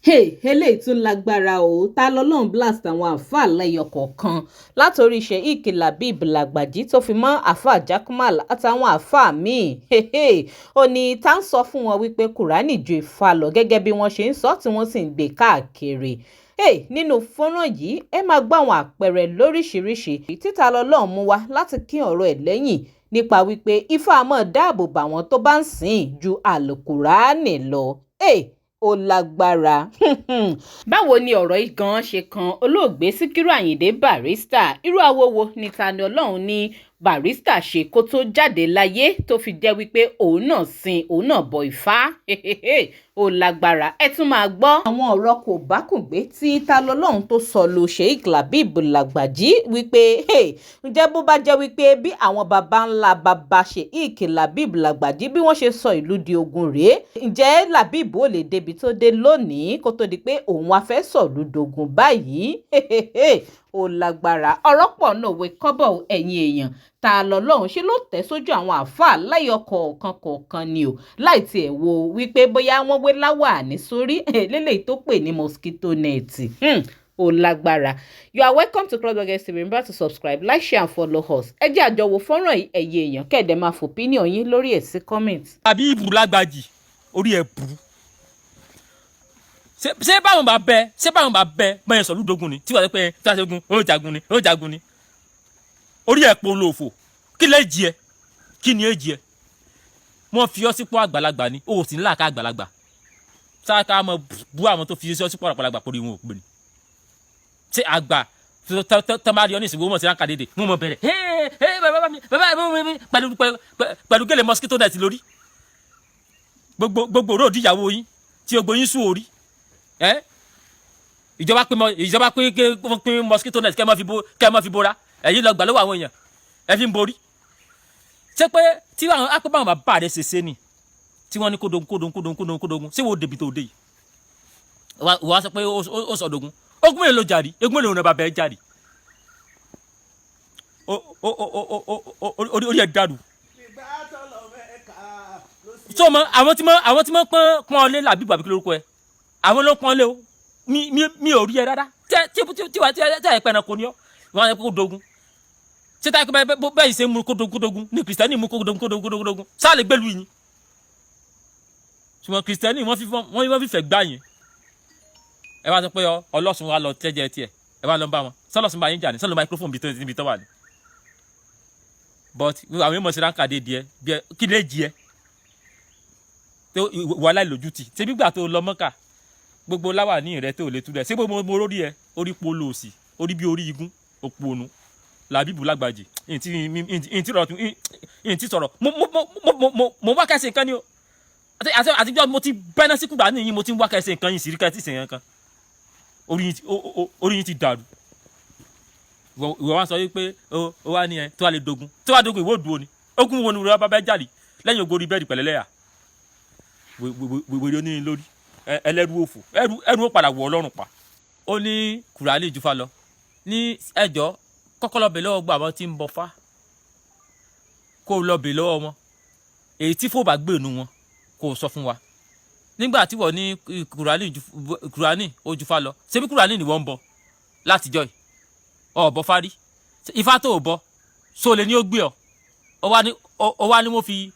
Eléyìí tún lágbára o. Ta lọ́lọ́run blast àwọn àáfàá lẹ́yọ kọ̀ọ̀kan látòrí Sheikh Labib Lagbaji tó fi mọ́ àáfàá Jaqmal àtàwọn àáfàá míì. Ó ní tá ń sọ fún wọn wípé Kùránì ju Ifá lọ gẹ́gẹ́ bí wọ́n ṣe ń sọ tí wọ́n sì ń gbé káàkiri. Nínú fọ́nrán yìí ẹ máa gbọ́ àwọn àpẹẹrẹ lóríṣiríṣi títa lọ́lọ́run mú wá láti kín ọ̀rọ̀ ẹ̀ lẹ́yìn nípa wípé Ifá máa dáàbò bá wọn tó bá ń sìn ju àlùkùránì lọ. Ó lágbára. Báwo ni ọ̀rọ̀ yìí gan-an ṣe kan olóògbé Síkírù Àyìndé Barrister? Irú awo wo ni Tani Olohun ní Barrister ṣe kó tó jáde láyé tó fi jẹ́ wípé òun náà sin òun náà bọ Ifá? Ó lágbára. Ẹ tún máa gbọ́ àwọn ọ̀rọ̀ kò bákùngbé tí Tani Olohun tó sọ lu Sheikh Labib Lagbaji wípé ǹjẹ́ bó bá jẹ́ wípé bí àwọn baba ńlá baba Sheikh Labib Lagbaji bí wọ́n ṣe sọ ìlú di ogun rèé, ǹjẹ́ Labib ò lè débi tó dé lónìí kó tó di pé òun wá fẹ́ sọ̀lú dogun báyìí? Ó lágbára. Ọ̀rọ̀ pọ̀ náà wé kọ́bọ̀ ẹ̀yin èèyàn. Tani Olohun ṣe ló tẹ̀ sójú àwọn àáfàá láyọ̀ kọ̀ọ̀kan ni o, láì tiẹ̀ wo wípé bóyá wọ́n wé láwàní sórí lélẹ́yìí tó pè ní mosquito net. Ó lágbára. You are welcome to Crossblogger TV. Remember to subscribe, like, share and follow us. Ẹ jẹ́ àjọwò fọ́nrán yìí ẹ̀yin èèyàn kẹ́ẹ̀dẹ̀ máa fò opinion yín lórí ẹ̀ sí comment. Labib Lagbaji orí ẹ̀ burú. Ṣé báwọn bá bẹ mẹ́rin sọ̀lú dogun ni tí wọ́n ti pẹ́ fíṣàṣẹ́gun ó jagun ni orí ẹ̀ polówó kí lè jí ẹ kí ni èjì ẹ wọ́n fi ọ́ sípò àgbàlagbà ni ó sì ń làkà àgbàlagbà sáà mọ bú àwọn tó fi ọ́ sípò àgbàlagbà kórè wọn ò pè ní ṣé àgbà tọ́mádìí ọ́nìsìn gbogbo mọ̀ sí ránkà dédé mú mọ̀ bẹ̀rẹ̀ bàbá mi pẹ̀lú gẹ́lẹ̀ mosquito net lórí gbogbo òrò òdìyàwó yín tí gbogbo yín sùn orí ìjọba pín mosquito net kẹ́ ẹ mọ́ fi bora ẹ̀yin lọ gbà lọ́wọ́ àwọn èèyàn ẹ fi ń borí ṣé pé tí àwọn apẹ́bàwọn bàbá rẹ̀ ṣe ni tí wọ́n ní kódogun ṣé wo dèbí tó dé yìí wọ́n á sọ pé ó sọ dogun ogun mélòó ló jàrí ogun mélòó ló bàbá ẹ jàrí orí ẹ̀ dàrú. tó mọ àwọn tí wọ́n pọ́n ọ lé Labib àbí kí lórúkọ ẹ àwọn ló pọ́n lé o mi ò rí ẹ dáadáa tí ẹ pẹ́ náà kò ní ọ wọ́n á yẹ kó dogun ṣé táyà kó bẹ́ẹ̀ yìí ṣe mú kódogun ní Kristẹni mú kódogun sáà lè gbẹ́lu yìí ṣùgbọ́n Kristẹni wọ́n fi fẹ́ gbá yẹn ẹ wá sọ pé ọlọ́sùn wa lọ tẹ́jẹ́ tiẹ̀ ẹ wá lọ bá wọn sọlọ́sùn bá yín jà ní sọlọ́ microphone níbi tó wà ní but àwọn èèmọ̀ sí ránkà dé díẹ̀ bí kí lè jí ẹ tó wà láì lójú tì ṣé gbígbà tó lọ Mọ́kà gbogbo láwà ní ìrẹ́ tó lè tú rẹ̀ ṣé gbogbo mo rórí ẹ orí polo òsì orí bí orí igun òpònú Labib Lagbaji ìntì sọ̀rọ̀ mo wá kẹsì nǹkan ni o àtijọ́ mo ti bẹ́ná sí kúgbà níyìn mo ti ń wá kẹsì nǹkan yìí sí kẹsì sí nǹkan orí yìí ti dàrú ìwọ wá sọ wípé ó wá ní ẹ tó wà lè dogun ìwọ òdùó ni ogun wo ni ìwọ bá bẹ jáde lẹ́yìn ogori bẹ́ẹ̀dì pẹ̀lẹ́lẹ́yà wèrè onírin lórí ẹlẹ́rú òfò ẹrú ó padà wọ̀ ọlọ́run pa ó ní Kùránì ju Ifá lọ ní ẹjọ́ kọ́kọ́ lọ bẹ̀ lọ́wọ́ gba àwọn tí ń bọ Fá kó lọ bẹ̀ lọ́wọ́ wọn èyí tí fò bá gbénu wọn kó sọ fún wa nígbà tí wọ́n ní Kùránì ó ju Ifá lọ ṣebí Kùránì ni wọ́n ń bọ látijọ́ yìí ọ̀bọ Fá rí Ifá tó bọ sólè ní ó gbé ọ wá ní wọ́n fi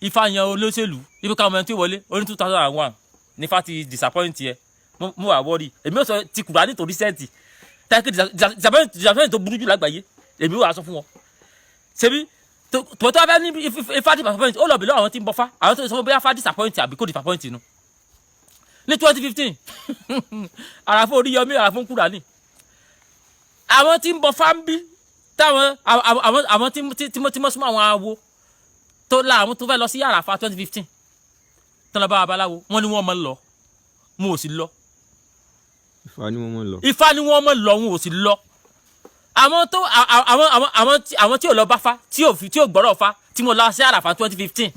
Ifá yan olóṣèlú ibi káwọn ẹni tí wọlé oní 2001 ní Ifá ti disappoint yẹ mo wà wọ́ọ̀rì èmi ò sọ ti Kùránì tó recent tẹ́kì disappoint tó burú jù lágbàáyé èmi ò wá sọ fún wọn ṣebí tó bá ní Ifá disappoint ó lọ bèèrè àwọn tí ń bọ Fá àwọn tó sọ fún bóyá Fá disappoint àbí kò disappoint nu ní 2015 àràfún Oríyọmí àràfún Kùránì àwọn tí ń bọ Fá ń bí táwọn àwọn tí mo súnmọ́ àwọn awo tó la àwọn tó fẹ́ lọ sí àràfà 2015 tọ́lá bá babaláwo wọ́n ní wọ́n mọ̀ lọ mo ò sì lọ. Ifá ni wọ́n mọ̀ lọ. Ifá ni wọ́n mọ̀ lọ wọn ò sì lọ. àwọn tí ò lọ bá Fá tí ò gbọ́rọ̀ Fá tí mo lọ sí àràfà 2015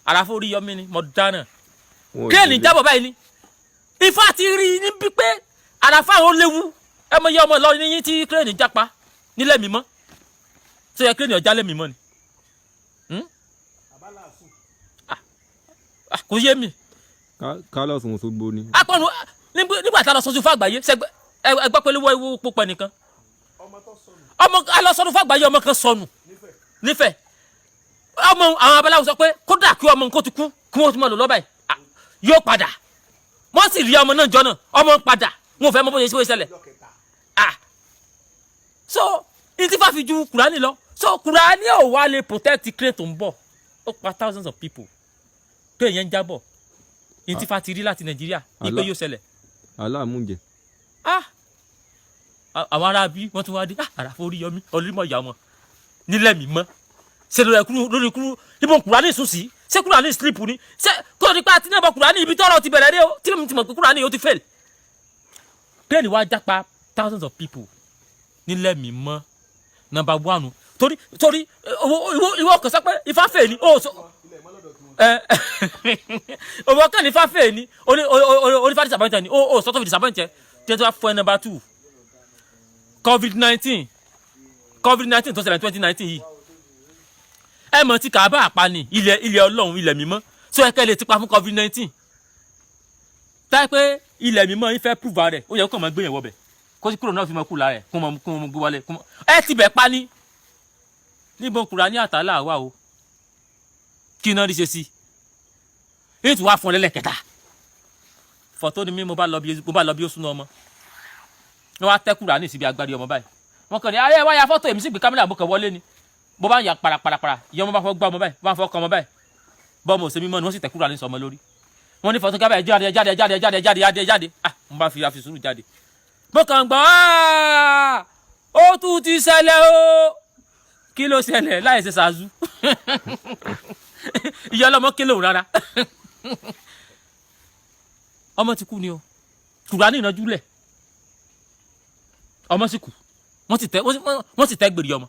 àràfà Oríyọmí ni mo dáná. kéènì jábọ̀ báyìí ni Ifá ti rí ní bí pé àràfà àwọn léwu ẹ mọ iye ọmọ lọ níyìn tí kéènì jápa nílẹ̀ mímọ́ tó yẹ kéènì ọjà lẹ̀ mímọ́ ni. kò yé mi. Kálọ̀sùn Òṣogbo ni. apọ̀nù nígbà tá a lọ sọ́dún fún àgbáyé ẹgbẹ́ pẹ̀lú owó púpọ̀ nìkan ọmọ alọ́sọ́dún fún àgbáyé ọmọ kan sọnù nífẹ̀ẹ́ ọmọ àwọn abaláwo sọ pé kódà kí ọmọ nǹkan ti kú kí wọ́n tún máa lò lọ́bàá yìí yóò padà wọ́n sì rí ọmọ náà jọ náà ọmọ ń padà wọn ò fẹ́ mọ bó ṣe ṣẹlẹ̀ so ìtìfà fi ju kùránì lọ so kùránì ò wá lè protect crane tó ń bọ̀ ó pa thousands of people pé èèyàn ń jábọ̀ ìtìfà ti rí láti nàìjíríà ní pé yóò ṣẹlẹ̀. aláàmújẹ. àwọn ará bí wọ́n tún wá dé àràfo orí yọmí olùmọ̀ ìyá wọn nílẹ̀ mi mọ́ ṣe lórí kúrú níbo kùránì sùn sí ṣé kùránì sleep ni ṣé kó o ní pa àti náà bọ kùránì ibi tọ́rọ̀ ti bẹ̀rẹ̀ dé o tí mo ti mọ̀ pé kùránì yóò ti fail. plane wá jápa thousands of people nílẹ̀ mi mọ́ number one torí ìwọ kàn sọ pé ifá fè ní o so òwò kàn ní ifá fè ní onífà disappointed ní o sort of disappointed tí wọ́n fún ẹ number two covid-19 tó ṣẹlẹ̀ 2019 yìí ẹ mọ̀ tí kàábà àpani ilẹ̀ ọlọ́run ilẹ̀ mímọ́ tí ẹ kẹ́ lè tipa fún covid-19 táyé pé ilẹ̀ mímọ́ yín fẹ́ prove rẹ̀ ó yẹ kó máa gbé yẹn wọbẹ̀ kó sì kúrò náà fi mọ kú lára ẹ̀ kó mọ gbé wọlé ẹ ti bẹ̀ pa ní níbo kúra ní àtàlà wà o kí iná rí ṣe sí i tí wàá fún ọ lẹ́lẹ́kẹta fọ́tò ni mí mo bá lọ bí ó súná ọmọ wọ́n wá tẹ́ kúra ní ìsibí agbárí ọmọ báyìí wọ́n kàn ní ayé wáyà fọ́tò èmi sì gbé kámẹ́rà mo kàn wọlé ni bó bá ń yà parapara ìyá ọmọ bá fọ́ gbá ọmọ báyìí bá ń fọ́ kọ ọmọ báyìí bọ́ọ̀mù òsè mímọ́ ni wọ́n sì tẹ́ kúra ní sọmọ lórí wọ́n ní fọ́tò gábàá jáde mo bá fi sùúrù jáde mo kàn gbọ́ ó tún ti ṣẹlẹ̀ o kí ló ṣẹlẹ̀ láì ṣe ṣáájú ìyá ọlọ́mọ kí lòun rárá ọmọ ti kú ni o kùránì ìnájú lẹ̀ ọmọ sì kú wọ́n sì tẹ́ gbèrè ọmọ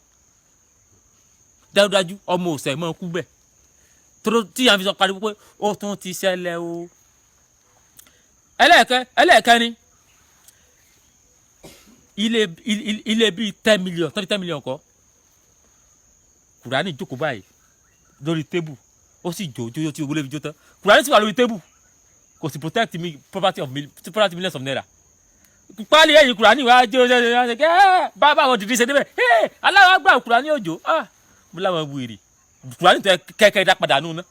dájúdájú ọmọ òsè mọ́ kú bẹ́ẹ̀ tó tí yàn fi sọ pariwo pé ó tún ti ṣẹlẹ̀ o ẹlẹ́ẹ̀kẹrin ilé bíi 10 million 30 million kọ́ kùránì jókòó báyìí lórí tébù ó sì jó tí owó lè fi jó tán kùránì sì wà lórí tébù kò sì protect me property millions of naira pálí ẹ̀yìn kùránì wá jó bàbá àwọn dìdí ṣe débẹ̀ aláwọ̀ àgbà kùránì òjò mo láwọn wèrè kùránì tẹ kẹ́kẹ́ dá padà nù ná.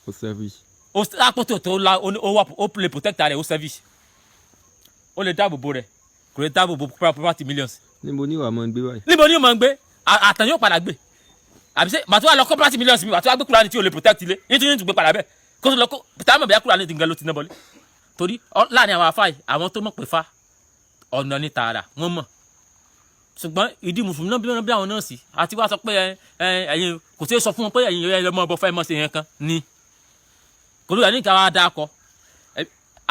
ó service. ó àpótò tó la ó lè protect rẹ̀ ó service ó lè dáàbò bo rẹ̀ kò lè dáàbò bo property millions. níbo ni wàá máa ń gbé báyìí. níbo ni yóò máa ń gbé àtàn yóò padà gbé àbí sẹ màtí wàá lọ kọ́ property millions mi màtí wàá gbé kúránì tí o lè protect ilé nítorí ní tùgbé padà bẹ́ẹ̀ kó tó lọ kó táwọn mọ̀ bẹ́ẹ̀ kúránì ti ń gan ló ti ná bọ́lé torí láàrin àwọn afáì àwọn tó mọ̀ pé fa ọ̀nà ní tààrà wọ́n mọ̀ ṣùgbọ́n ìdí mùsùlùmí náà bí àwọn náà sí àti wàá sọ pé ẹ̀yin kò sí sọ fún wọn pé ẹ̀yin ẹ̀ lọ́mọ ọbọ̀ fẹ́ mọ̀ sí yẹn kan ni kò lóyè ní káwá dá akọ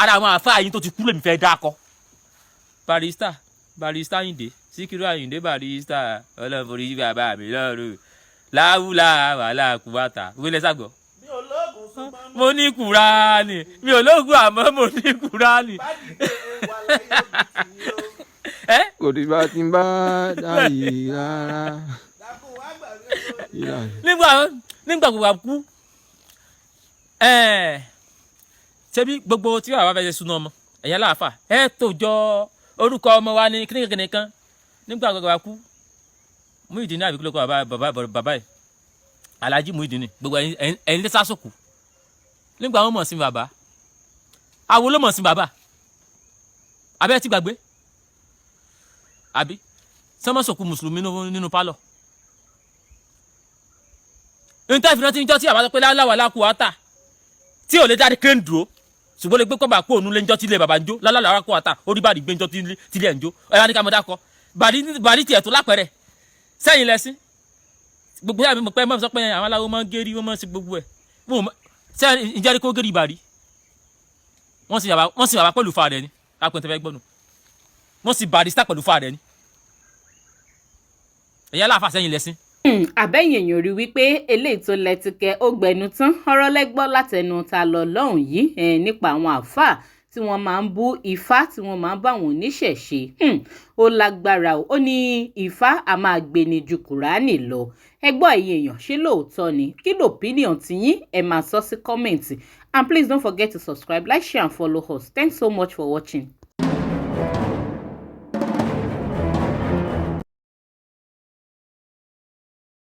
ara àwọn afáì yín tó ti kú lèmi fẹ́ dá akọ barista Àyìndé Síkírù Àyìndé barista ọlọ́forí bàbá mi lọ́rùn láwùlà wàhálà kùbàtà wílẹ̀ sàgbọ́. mo ní kùránì mi ò lóògùn àmọ́ mo ní kùránì. kò tí bá ti ń bá dáyé rárá. nígbà gbogbo àkú ṣebí gbogbo tí wàá fẹ́ ṣe súná ọmọ ẹ̀yà láàfà tó jọ orúkọ ọmọ wa ní kíníkíní kan nígbà gbogbo àkú Muyideen àbí kílókọ bàbá yìí Alhaji Muyideen gbogbo ẹ̀yin lé sásòkù nígbà wọn mọ̀ sí bàbá àwo ló mọ̀ sí bàbá abẹ́ ti gbàgbé àbí sọmọsòkù mùsùlùmí nínú pálọ̀ níta ìfìnà tí ń jọ́ tí àbá sọ pé láwà lákù wáta tí ò lè dárí crane dúró ṣùgbọ́n lè gbé kọ́ bá kó òun lé ń jọ́ tí ilé bàbá ń jó lálàlà kó wáta orí bàrí gbé ń jọ́ tí ilé ń jó ẹ̀rọ ní ká mọ̀ dákọ̀ bàrí tiẹ̀ tó lápẹ̀rẹ̀ sẹ́yìn lẹ́sìn gbogbo yàrá mi mọ̀ pé mọ̀ sọ pé àwọn aláwo máa ń gérí wọ́n máa ń ṣe gbogbo ẹ̀ sẹ́yìn ìjẹ́rí kó gérí bàrí wọ́n sì bàbá pẹ̀lú fa rẹ̀ ni apẹ̀tẹ̀ fẹ́ gbọ́nu wọ́n sì barista pẹ̀lú fa rẹ̀ ni ẹ̀yà láàfà sẹ́yìn lẹ́sìn. àbẹ́yìn èèyàn rí wípé eléyìí tó lẹ́tìkẹ́ ó gbẹnu tán ọ̀rọ̀ lẹ́gbọ́ látẹnu ta lọ lọ́hùn yìí nípa àwọn àáfàá tí wọ́n máa ń bú ifá tí wọ́n máa ń bá àwọn oníṣẹ̀ṣe ó lágbára ó ní ifá a máa gbéni ju kùránì lọ ẹgbọ́n ẹ̀yin èèyàn ṣé lóòótọ́ ni kí lópinion tiyín ẹ máa sọ sí kọ́mẹ̀ǹtì And please don't forget to subscribe, like, share and follow us. Thanks so much for watching.